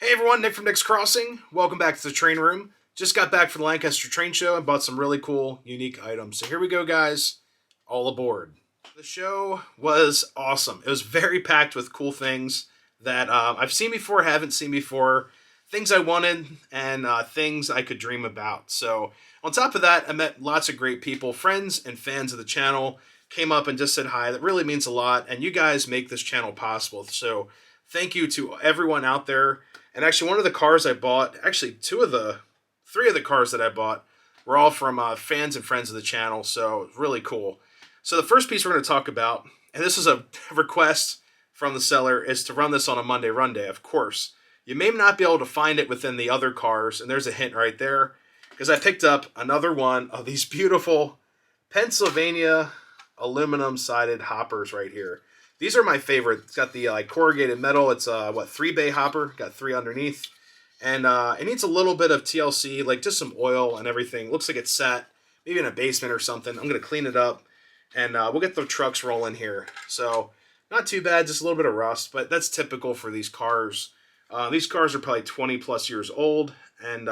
Hey everyone, Nick from Nick's Crossing. Welcome back to the train room. Just got back from the Lancaster train show and bought some really cool, unique items. So here we go, guys. All aboard. The show was awesome. It was very packed with cool things that I've seen before, haven't seen before, things I wanted, and things I could dream about. So on top of that, I met lots of great people, friends and fans of the channel. Came up and just said hi. That really means a lot, and you guys make this channel possible. So thank you to everyone out there. And actually, one of the cars I bought, actually, three of the cars that I bought were all from fans and friends of the channel. So really cool. So the first piece we're going to talk about, and this is a request from the seller, is to run this on a Monday run day, of course. You may not be able to find it within the other cars, and there's a hint right there, because I picked up another one of these beautiful Pennsylvania aluminum-sided hoppers right here. These are my favorite. It's got the corrugated metal. It's a 3-bay hopper. Got 3 underneath. And it needs a little bit of TLC, like just some oil and everything. Looks like it's sat maybe in a basement or something. I'm going to clean it up, and we'll get the trucks rolling here. So not too bad, just a little bit of rust, but that's typical for these cars. These cars are probably 20 plus years old, and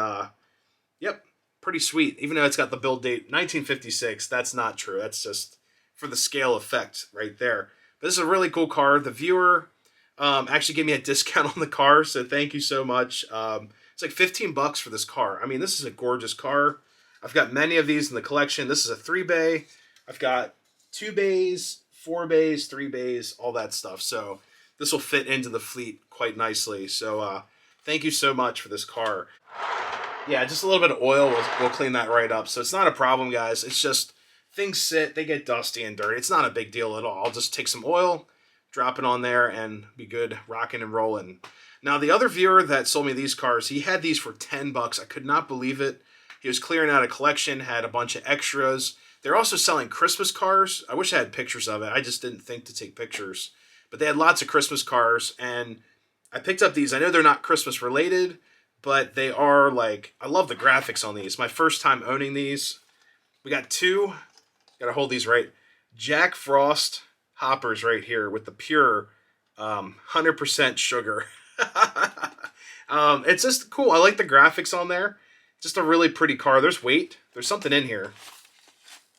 yep, pretty sweet. Even though it's got the build date 1956, that's not true. That's just for the scale effect right there. But this is a really cool car. The viewer actually gave me a discount on the car, so thank you so much. It's like 15 bucks for this car. I mean, this is a gorgeous car. I've got many of these in the collection. This is a 3-bay. I've got 2 bays, 4 bays, 3 bays, all that stuff. So this will fit into the fleet quite nicely. So thank you so much for this car. Yeah, just a little bit of oil will clean that right up. So it's not a problem, guys. It's just things sit, they get dusty and dirty. It's not a big deal at all. I'll just take some oil, drop it on there, and be good rocking and rolling. Now, the other viewer that sold me these cars, he had these for 10 bucks. I could not believe it. He was clearing out a collection, had a bunch of extras. They're also selling Christmas cars. I wish I had pictures of it. I just didn't think to take pictures. But they had lots of Christmas cars, and I picked up these. I know they're not Christmas related, but they are like, I love the graphics on these. My first time owning these. We got 2. Gotta hold these right. Jack Frost hoppers right here with the pure 100% sugar. It's just cool. I like the graphics on there. Just a really pretty car. There's weight. There's something in here.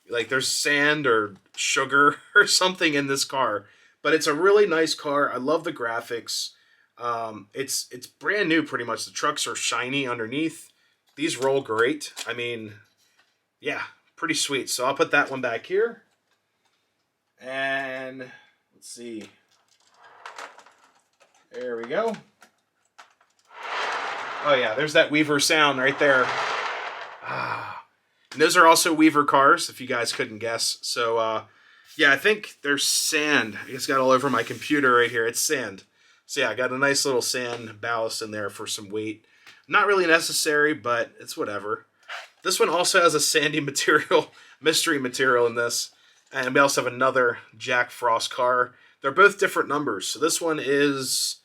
Like there's sand or sugar or something in this car. But it's a really nice car. I love the graphics. It's brand new pretty much. The trucks are shiny underneath. These roll great. I mean, yeah. Pretty sweet. So I'll put that one back here. And let's see. There we go. Oh yeah, there's that Weaver sound right there. And those are also Weaver cars, if you guys couldn't guess. So yeah, I think there's sand. I just got all over my computer right here. It's sand. So yeah, I got a nice little sand ballast in there for some weight. Not really necessary, but it's whatever. This one also has a sandy material, mystery material in this. And we also have another Jack Frost car. They're both different numbers. So this one is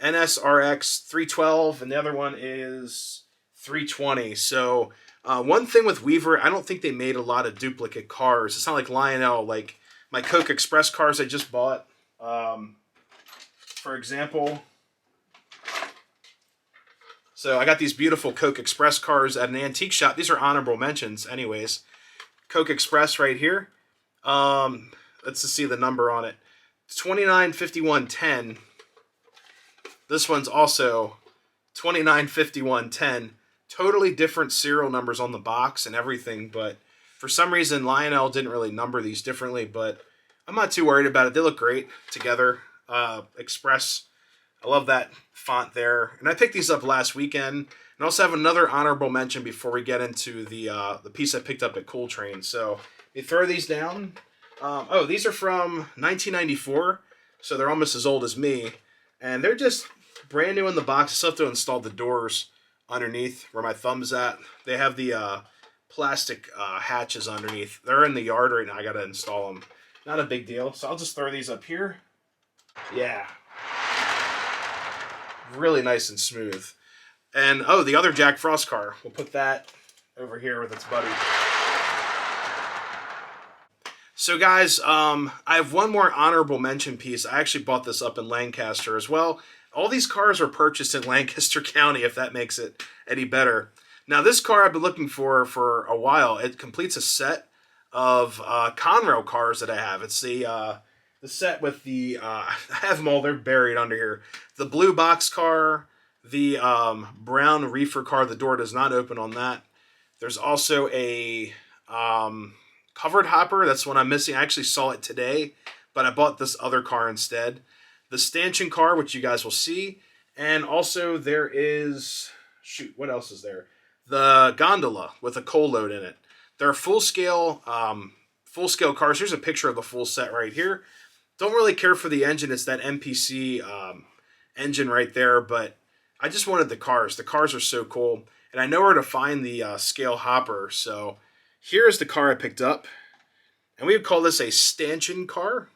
NSRX 312 and the other one is 320. So one thing with Weaver, I don't think they made a lot of duplicate cars. It's not like Lionel, like my Coke Express cars I just bought. For example... So I got these beautiful Coke Express cars at an antique shop. These are honorable mentions anyways. Coke Express right here. Let's just see the number on it. It's 295110. This one's also 295110. Totally different serial numbers on the box and everything, but for some reason Lionel didn't really number these differently, but I'm not too worried about it. They look great together. Express. I love that font there. And I picked these up last weekend. And I also have another honorable mention before we get into the piece I picked up at Cool Train. So you throw these down. These are from 1994. So they're almost as old as me. And they're just brand new in the box. I still have to install the doors underneath where my thumb's at. They have the plastic hatches underneath. They're in the yard right now. I got to install them. Not a big deal. So I'll just throw these up here. Yeah. Really nice and smooth. And, the other Jack Frost car. We'll put that over here with its buddy. So, guys, I have one more honorable mention piece. I actually bought this up in Lancaster as well. All these cars were purchased in Lancaster County, if that makes it any better. Now, this car I've been looking for a while. It completes a set of Conrail cars that I have. It's the set with the I have them all. They're buried under here. The blue box car, the brown reefer car. The door does not open on that. There's also a covered hopper. That's one I'm missing. I actually saw it today, but I bought this other car instead. The stanchion car, which you guys will see, and also there is, shoot, what else is there? The gondola with a coal load in it. They're full scale cars. Here's a picture of the full set right here. Don't really care for the engine. It's that MPC engine right there, but I just wanted the cars. The cars are so cool, and I know where to find the scale hopper. So here's the car I picked up, and we would call this a stanchion car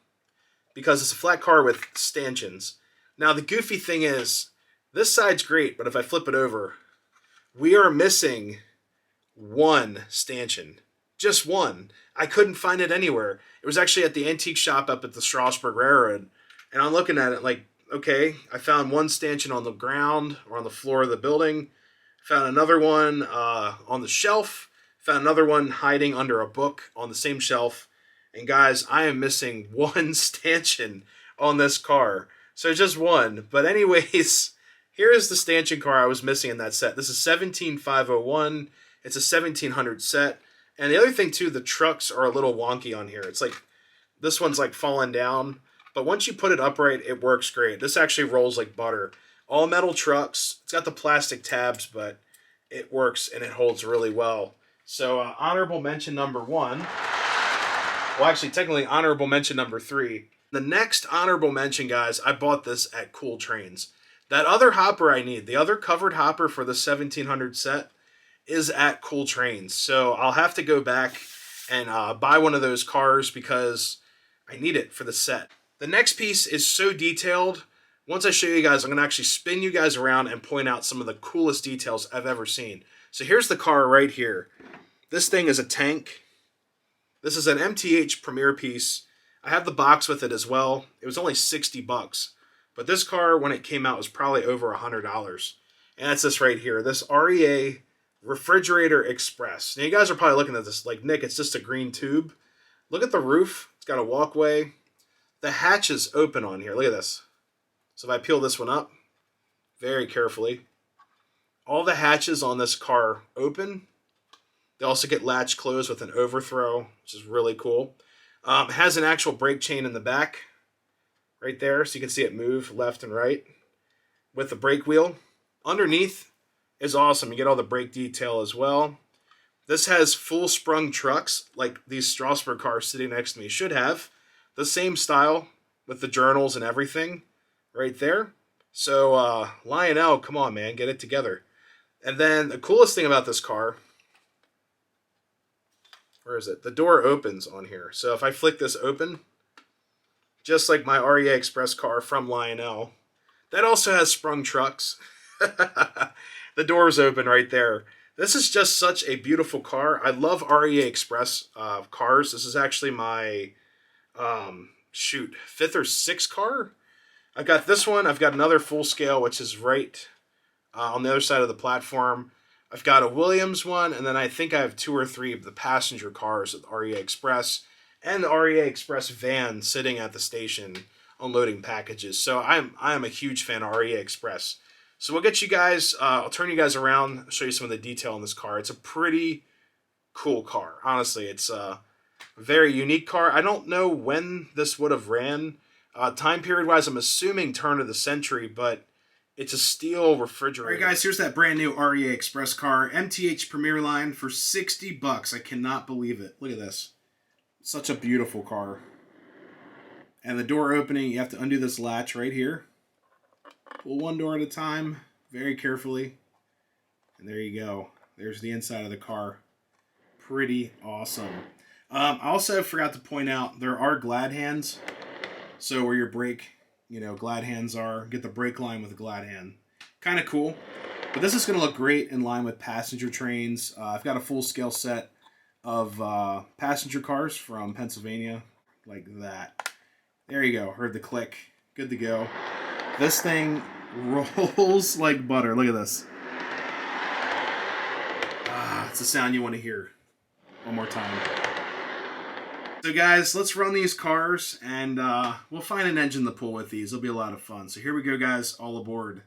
because it's a flat car with stanchions. Now the goofy thing is, this side's great, but if I flip it over, we are missing one stanchion. Just one. I couldn't find it anywhere. It was actually at the antique shop up at the Strasburg Railroad. And I'm looking at it like, okay, I found one stanchion on the ground or on the floor of the building. Found another one on the shelf. Found another one hiding under a book on the same shelf. And guys, I am missing one stanchion on this car. So just one. But anyways, here is the stanchion car I was missing in that set. This is 17501. It's a 1700 set. And the other thing too, the trucks are a little wonky on here. It's like, this one's like falling down. But once you put it upright, it works great. This actually rolls like butter. All metal trucks. It's got the plastic tabs, but it works and it holds really well. So honorable mention number 1. Well, actually, technically honorable mention number 3. The next honorable mention, guys, I bought this at Cool Trains. That other hopper I need, the other covered hopper for the 1700 set, is at Cool Trains. So I'll have to go back and buy one of those cars because I need it for the set. The next piece is so detailed. Once I show you guys, I'm going to actually spin you guys around and point out some of the coolest details I've ever seen. So here's the car right here. This thing is a tank. This is an MTH Premier piece. I have the box with it as well. It was only $60. But this car, when it came out, was probably over $100. And that's this right here. This REA Refrigerator Express. Now you guys are probably looking at this like, Nick, it's just a green tube. Look at the roof. It's got a walkway. The hatch is open on here. Look at this. So if I peel this one up very carefully, all the hatches on this car open. They also get latch closed with an overthrow, which is really cool. It has an actual brake chain in the back right there, so you can see it move left and right with the brake wheel. Underneath is awesome. You get all the brake detail as well. This has full sprung trucks like these Strasburg cars sitting next to me should have. The same style with the journals and everything right there. So Lionel, come on, man, get it together. And then the coolest thing about this car, where is it? The door opens on here. So if I flick this open, just like my REA Express car from Lionel, that also has sprung trucks. The door's open right there. This is just such a beautiful car. I love REA Express cars. This is actually my, fifth or sixth car. I've got this one. I've got another full scale, which is right on the other side of the platform. I've got a Williams one, and then I think I have 2 or 3 of the passenger cars at REA Express and the REA Express van sitting at the station unloading packages. So I am a huge fan of REA Express. So we'll get you guys, I'll turn you guys around, show you some of the detail in this car. It's a pretty cool car. Honestly, it's a very unique car. I don't know when this would have ran. Time period wise, I'm assuming turn of the century, but it's a steel refrigerator. All right, guys, here's that brand new REA Express car. MTH Premier line for $60. I cannot believe it. Look at this. Such a beautiful car. And the door opening, you have to undo this latch right here. Pull one door at a time, very carefully. And there you go. There's the inside of the car. Pretty awesome. I also forgot to point out, there are glad hands. So where your brake, glad hands are, get the brake line with a glad hand. Kind of cool. But this is going to look great in line with passenger trains. I've got a full scale set of passenger cars from Pennsylvania, like that. There you go. Heard the click. Good to go. This thing rolls like butter. Look at this. Ah, it's the sound you want to hear. One more time. So guys, let's run these cars, and we'll find an engine to pull with these. It'll be a lot of fun. So here we go, guys. All aboard.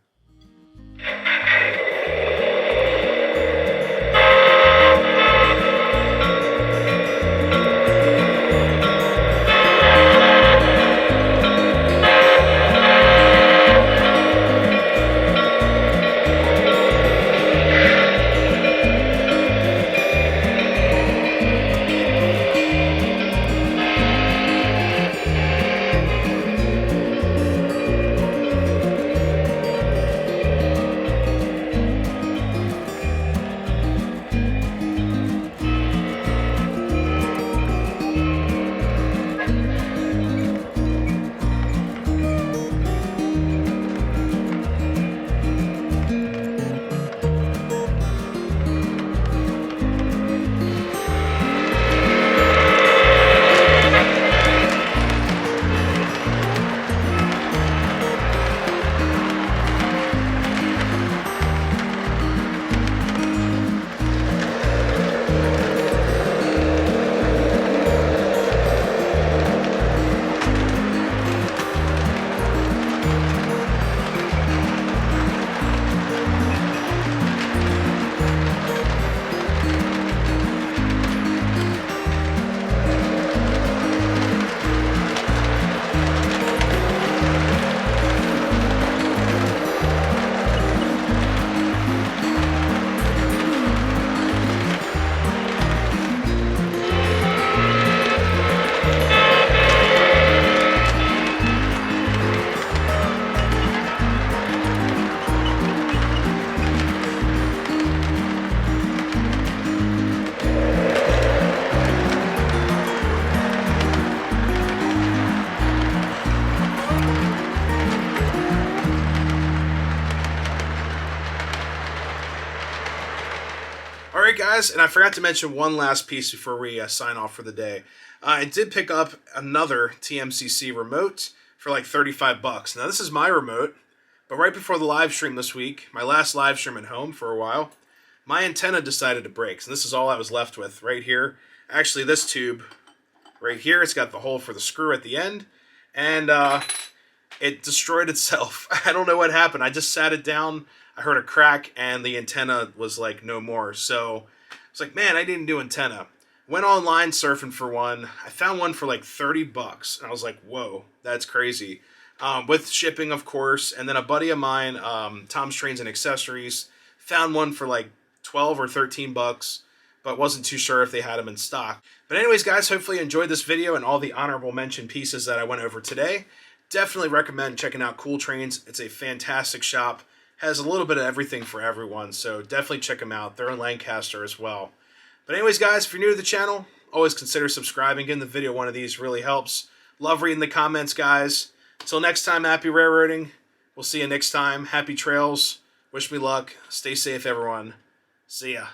Alright guys, and I forgot to mention one last piece before we sign off for the day. I did pick up another TMCC remote for like 35 bucks. Now this is my remote, but right before the live stream this week, my last live stream at home for a while, my antenna decided to break. So this is all I was left with right here. Actually, this tube right here, it's got the hole for the screw at the end, and it destroyed itself. I don't know what happened. I just sat it down, I heard a crack, and the antenna was like no more. So I was like, man, I need a new antenna. Went online surfing for one. I found one for like 30 bucks. And I was like, whoa, that's crazy. With shipping, of course. And then a buddy of mine, Tom's Trains and Accessories, found one for like 12 or 13 bucks, but wasn't too sure if they had them in stock. But anyways, guys, hopefully you enjoyed this video and all the honorable mention pieces that I went over today. Definitely recommend checking out Cool Trains. It's a fantastic shop. Has a little bit of everything for everyone, so definitely check them out. They're in Lancaster as well. But anyways, guys, if you're new to the channel, always consider subscribing. Getting the video one of these really helps. Love reading the comments, guys. Until next time, happy railroading. We'll see you next time. Happy trails. Wish me luck. Stay safe, everyone. See ya.